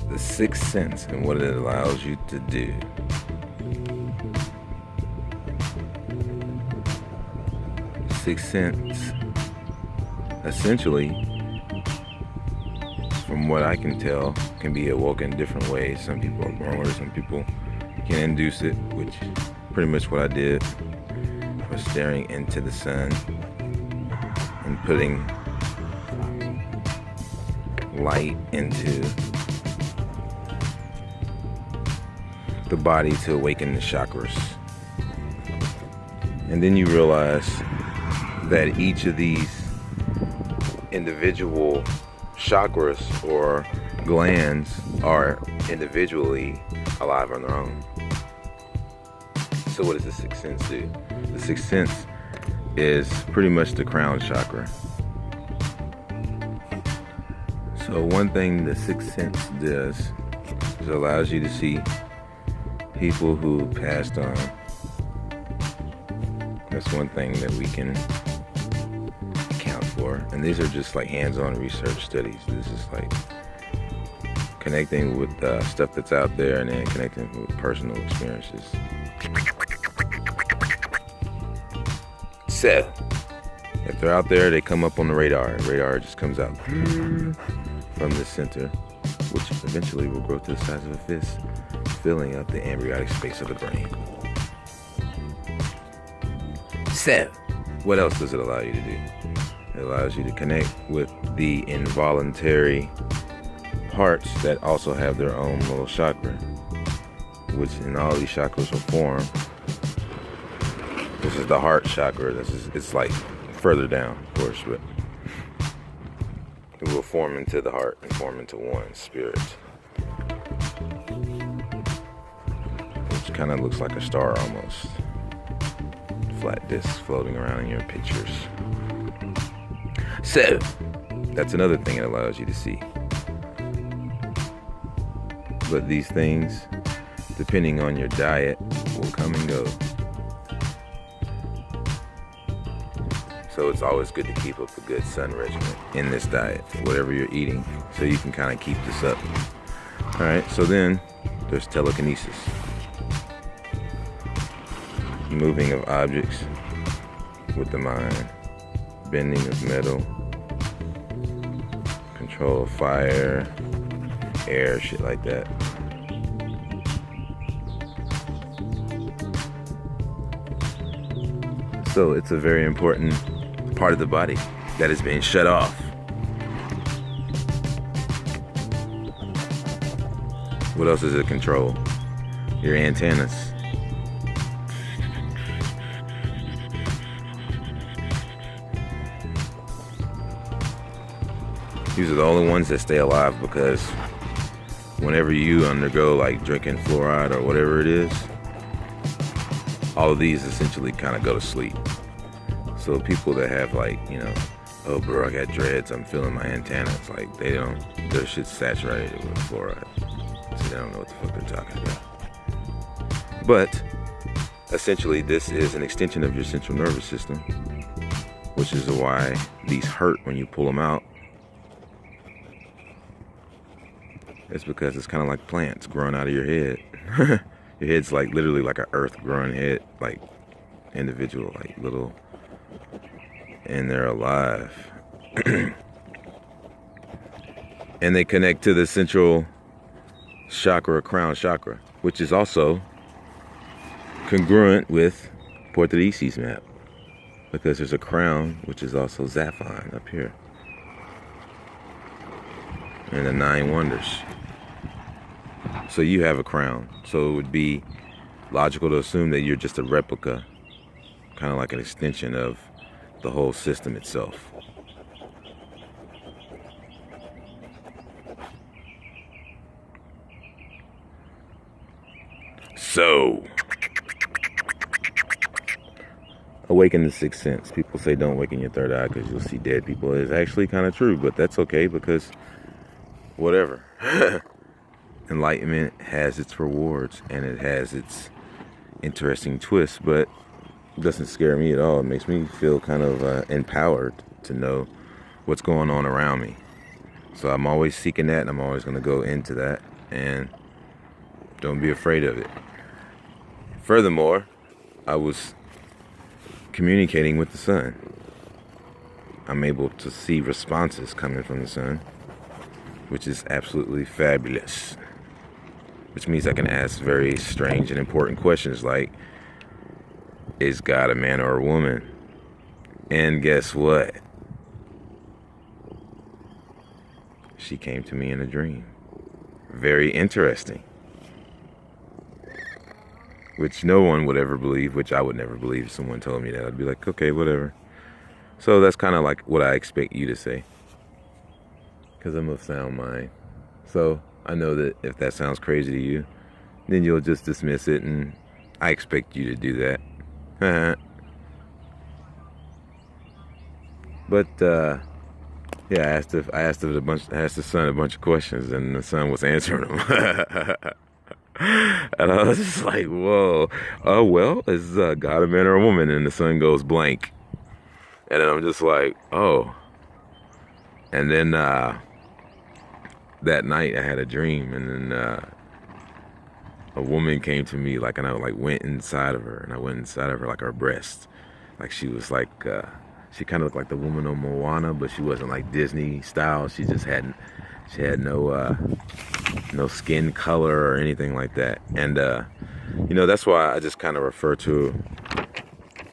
the sixth sense and what it allows you to do. Sixth sense, essentially, from what I can tell, can be awoken different ways. Some people are born with it, some people can induce it, which pretty much what I did was staring into the sun and putting light into the body to awaken the chakras. And then you realize that each of these individual chakras or glands are individually alive on their own. So what does the sixth sense do? The sixth sense is pretty much the crown chakra. So one thing the sixth sense does is it allows you to see people who passed on. That's one thing that we can account for. And these are just like hands-on research studies. This is like connecting with stuff that's out there and then connecting with personal experiences. So, if they're out there, they come up on the radar. Radar just comes out from the center, which eventually will grow to the size of a fist, filling up the embryonic space of the brain. So, what else does it allow you to do? It allows you to connect with the involuntary parts that also have their own little chakra, which in all these chakras will form. This is the heart chakra. It's like further down, of course, but it will form into the heart and form into one spirit, which kind of looks like a star almost. Flat disc floating around in your pictures. So, that's another thing it allows you to see. But these things, depending on your diet, will come and go. So it's always good to keep up a good sun regimen in this diet, whatever you're eating, so you can kind of keep this up. Alright, so then there's telekinesis. Moving of objects with the mind, bending of metal, control of fire, air, shit like that. So it's a very important part of the body that is being shut off. What else does it control? Your antennas. These are the only ones that stay alive because whenever you undergo like drinking fluoride or whatever it is, all of these essentially kind of go to sleep. So people that have like, you know, oh bro, I got dreads, I'm feeling my antennas, like their shit's saturated with fluoride. So they don't know what the fuck they're talking about. But essentially this is an extension of your central nervous system, which is why these hurt when you pull them out. It's because it's kind of like plants growing out of your head. Your head's like literally like an earth growing head, like individual, like little, and they're alive. And they connect to the central chakra, crown chakra, which is also congruent with Porta de Isis map, because there's a crown, which is also Zaphon up here, and the 9 wonders. So you have a crown. So it would be logical to assume that you're just a replica, kind of like an extension of the whole system itself. So, awaken the sixth sense. People say don't awaken your third eye because you'll see dead people. It's actually kind of true, but that's okay because whatever. Enlightenment has its rewards and it has its interesting twists, but it doesn't scare me at all. It makes me feel kind of empowered to know what's going on around me. So I'm always seeking that, and I'm always going to go into that and don't be afraid of it. Furthermore, I was communicating with the sun. I'm able to see responses coming from the sun, which is absolutely fabulous. Which means I can ask very strange and important questions like, is God a man or a woman? And guess what? She came to me in a dream. Very interesting. Which no one would ever believe, which I would never believe if someone told me that. I'd be like, okay, whatever. So that's kind of like what I expect you to say, because I'm of sound mind. So I know that if that sounds crazy to you, then you'll just dismiss it, and I expect you to do that. But yeah, I asked the son a bunch of questions, and the son was answering them. And I was just like, whoa. Oh, well, is God a man or a woman? And the son goes blank. And then I'm just like, oh. And then that night I had a dream, and then a woman came to me, like, and I like went inside of her, and I went inside of her, like her breast. Like she was like, she kind of looked like the woman on Moana, but she wasn't like Disney style. She had no skin color or anything like that. And that's why I just kind of refer to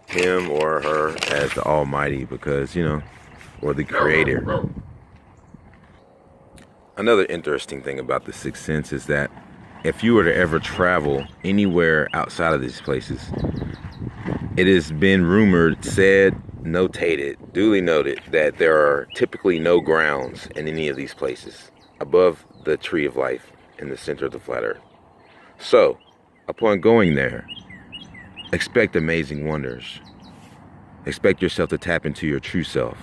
him or her as the Almighty, because or the Creator. Another interesting thing about the Sixth Sense is that if you were to ever travel anywhere outside of these places, it has been rumored, said, notated, duly noted, that there are typically no grounds in any of these places above the tree of life in the center of the flat earth. So, upon going there, expect amazing wonders. Expect yourself to tap into your true self.